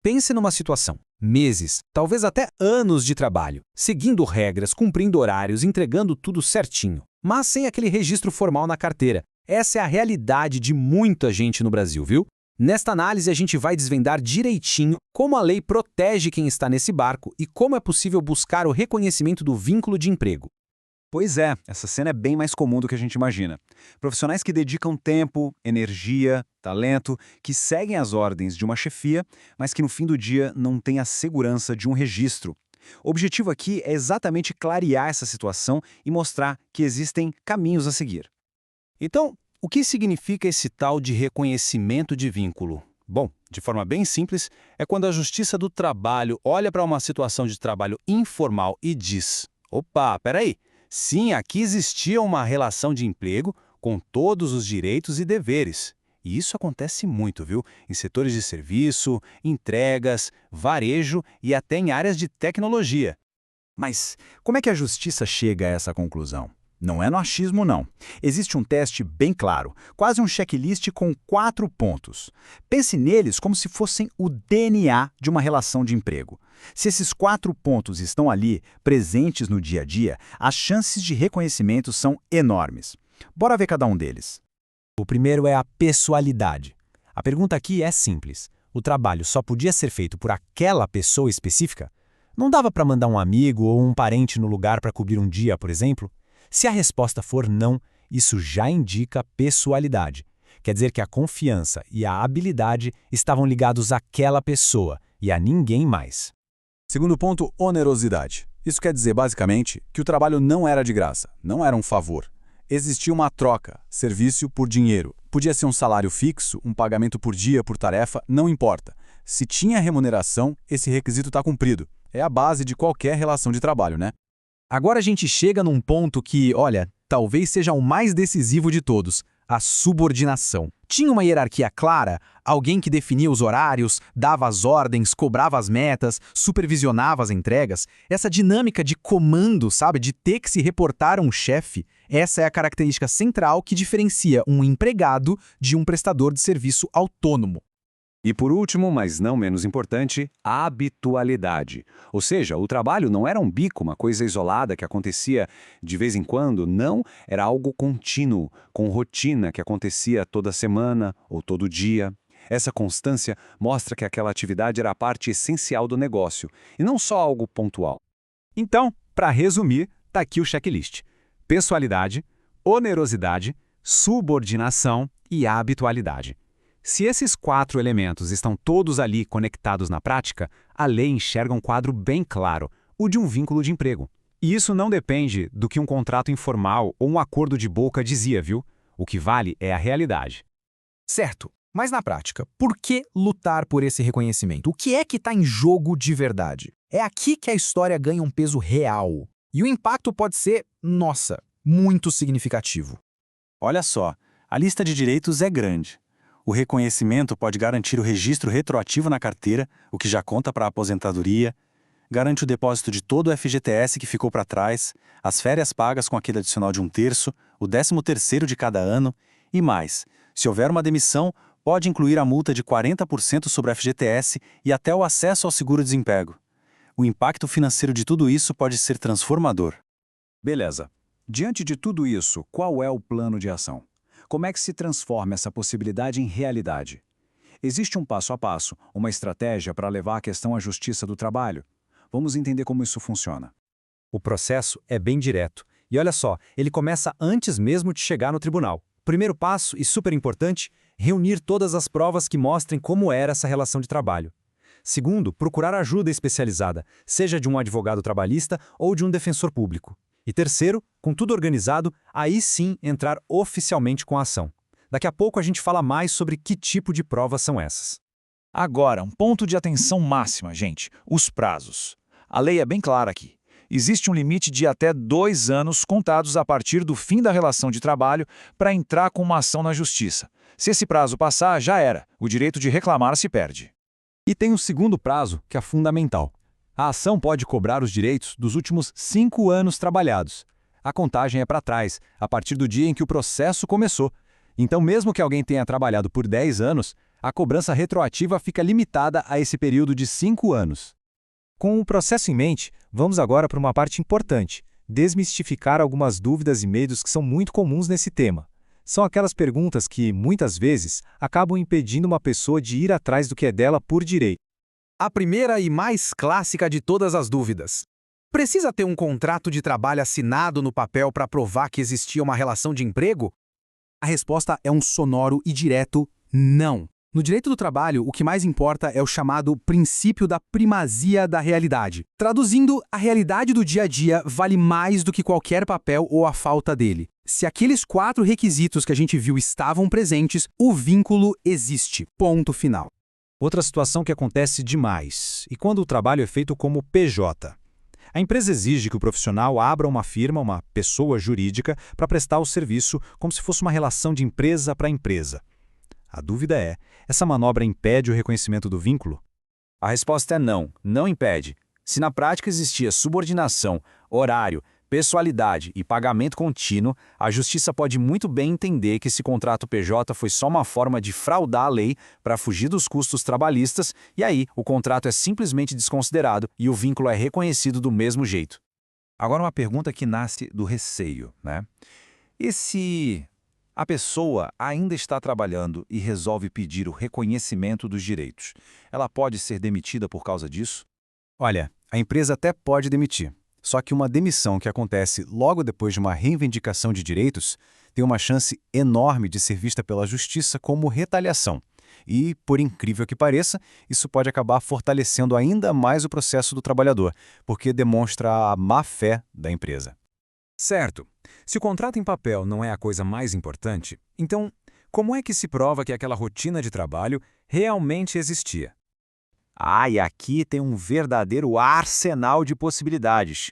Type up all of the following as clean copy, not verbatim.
Pense numa situação. Meses, talvez até anos de trabalho, seguindo regras, cumprindo horários, entregando tudo certinho, mas sem aquele registro formal na carteira. Essa é a realidade de muita gente no Brasil, viu? Nesta análise, a gente vai desvendar direitinho como a lei protege quem está nesse barco e como é possível buscar o reconhecimento do vínculo de emprego. Pois é, essa cena é bem mais comum do que a gente imagina. Profissionais que dedicam tempo, energia, talento, que seguem as ordens de uma chefia, mas que no fim do dia não têm a segurança de um registro. O objetivo aqui é exatamente clarear essa situação e mostrar que existem caminhos a seguir. Então, o que significa esse tal de reconhecimento de vínculo? Bom, de forma bem simples, é quando a Justiça do Trabalho olha para uma situação de trabalho informal e diz: opa, peraí, sim, aqui existia uma relação de emprego com todos os direitos e deveres. E isso acontece muito, viu? Em setores de serviço, entregas, varejo e até em áreas de tecnologia. Mas como é que a justiça chega a essa conclusão? Não é no achismo, não. Existe um teste bem claro, quase um checklist com 4 pontos. Pense neles como se fossem o DNA de uma relação de emprego. Se esses 4 pontos estão ali, presentes no dia a dia, as chances de reconhecimento são enormes. Bora ver cada um deles. O primeiro é a pessoalidade. A pergunta aqui é simples. O trabalho só podia ser feito por aquela pessoa específica? Não dava para mandar um amigo ou um parente no lugar para cobrir um dia, por exemplo? Se a resposta for não, isso já indica pessoalidade. Quer dizer que a confiança e a habilidade estavam ligados àquela pessoa e a ninguém mais. Segundo ponto, onerosidade. Isso quer dizer, basicamente, que o trabalho não era de graça, não era um favor. Existia uma troca, serviço por dinheiro. Podia ser um salário fixo, um pagamento por dia, por tarefa, não importa. Se tinha remuneração, esse requisito está cumprido. É a base de qualquer relação de trabalho, né? Agora a gente chega num ponto que, olha, talvez seja o mais decisivo de todos, a subordinação. Tinha uma hierarquia clara, alguém que definia os horários, dava as ordens, cobrava as metas, supervisionava as entregas. Essa dinâmica de comando, sabe, de ter que se reportar a um chefe, essa é a característica central que diferencia um empregado de um prestador de serviço autônomo. E por último, mas não menos importante, a habitualidade. Ou seja, o trabalho não era um bico, uma coisa isolada que acontecia de vez em quando, não, era algo contínuo, com rotina que acontecia toda semana ou todo dia. Essa constância mostra que aquela atividade era a parte essencial do negócio, e não só algo pontual. Então, para resumir, tá aqui o checklist. Pessoalidade, onerosidade, subordinação e habitualidade. Se esses 4 elementos estão todos ali conectados na prática, a lei enxerga um quadro bem claro, o de um vínculo de emprego. E isso não depende do que um contrato informal ou um acordo de boca dizia, viu? O que vale é a realidade. Certo, mas na prática, por que lutar por esse reconhecimento? O que é que está em jogo de verdade? É aqui que a história ganha um peso real. E o impacto pode ser, nossa, muito significativo. Olha só, a lista de direitos é grande. O reconhecimento pode garantir o registro retroativo na carteira, o que já conta para a aposentadoria, garante o depósito de todo o FGTS que ficou para trás, as férias pagas com aquele adicional de 1/3, o 13º de cada ano e mais. Se houver uma demissão, pode incluir a multa de 40% sobre o FGTS e até o acesso ao seguro-desemprego. O impacto financeiro de tudo isso pode ser transformador. Beleza. Diante de tudo isso, qual é o plano de ação? Como é que se transforma essa possibilidade em realidade? Existe um passo a passo, uma estratégia para levar a questão à Justiça do Trabalho? Vamos entender como isso funciona. O processo é bem direto. E olha só, ele começa antes mesmo de chegar no tribunal. Primeiro passo, e super importante, reunir todas as provas que mostrem como era essa relação de trabalho. Segundo, procurar ajuda especializada, seja de um advogado trabalhista ou de um defensor público. E terceiro, com tudo organizado, aí sim entrar oficialmente com a ação. Daqui a pouco a gente fala mais sobre que tipo de provas são essas. Agora, um ponto de atenção máxima, gente, os prazos. A lei é bem clara aqui. Existe um limite de até 2 anos contados a partir do fim da relação de trabalho para entrar com uma ação na justiça. Se esse prazo passar, já era. O direito de reclamar se perde. E tem um segundo prazo, que é fundamental. A ação pode cobrar os direitos dos últimos 5 anos trabalhados. A contagem é para trás, a partir do dia em que o processo começou. Então, mesmo que alguém tenha trabalhado por 10 anos, A cobrança retroativa fica limitada a esse período de 5 anos. Com o processo em mente, vamos agora para uma parte importante: desmistificar algumas dúvidas e medos que são muito comuns nesse tema. São aquelas perguntas que, muitas vezes, acabam impedindo uma pessoa de ir atrás do que é dela por direito. A primeira e mais clássica de todas as dúvidas. Precisa ter um contrato de trabalho assinado no papel para provar que existia uma relação de emprego? A resposta é um sonoro e direto não. No direito do trabalho, o que mais importa é o chamado princípio da primazia da realidade. Traduzindo, a realidade do dia a dia vale mais do que qualquer papel ou a falta dele. Se aqueles 4 requisitos que a gente viu estavam presentes, o vínculo existe. Ponto final. Outra situação que acontece demais, e quando o trabalho é feito como PJ. A empresa exige que o profissional abra uma firma, uma pessoa jurídica, para prestar o serviço como se fosse uma relação de empresa para empresa. A dúvida é, essa manobra impede o reconhecimento do vínculo? A resposta é não, não impede. Se na prática existia subordinação, horário, pessoalidade e pagamento contínuo, a Justiça pode muito bem entender que esse contrato PJ foi só uma forma de fraudar a lei para fugir dos custos trabalhistas e aí o contrato é simplesmente desconsiderado e o vínculo é reconhecido do mesmo jeito. Agora uma pergunta que nasce do receio, né? E se a pessoa ainda está trabalhando e resolve pedir o reconhecimento dos direitos? Ela pode ser demitida por causa disso? Olha, a empresa até pode demitir. Só que uma demissão que acontece logo depois de uma reivindicação de direitos tem uma chance enorme de ser vista pela justiça como retaliação. E, por incrível que pareça, isso pode acabar fortalecendo ainda mais o processo do trabalhador, porque demonstra a má-fé da empresa. Certo. Se o contrato em papel não é a coisa mais importante, então como é que se prova que aquela rotina de trabalho realmente existia? E aqui tem um verdadeiro arsenal de possibilidades.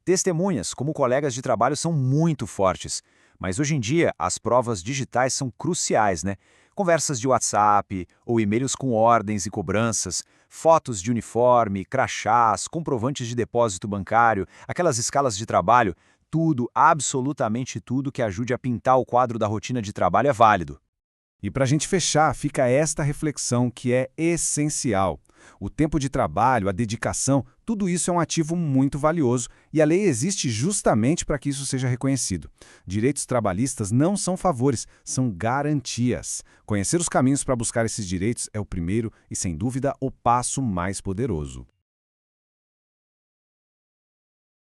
Testemunhas, como colegas de trabalho, são muito fortes. Mas hoje em dia, as provas digitais são cruciais, né? Conversas de WhatsApp ou e-mails com ordens e cobranças, fotos de uniforme, crachás, comprovantes de depósito bancário, aquelas escalas de trabalho, tudo, absolutamente tudo que ajude a pintar o quadro da rotina de trabalho é válido. E para a gente fechar, fica esta reflexão que é essencial. O tempo de trabalho, a dedicação, tudo isso é um ativo muito valioso e a lei existe justamente para que isso seja reconhecido. Direitos trabalhistas não são favores, são garantias. Conhecer os caminhos para buscar esses direitos é o primeiro e, sem dúvida, o passo mais poderoso.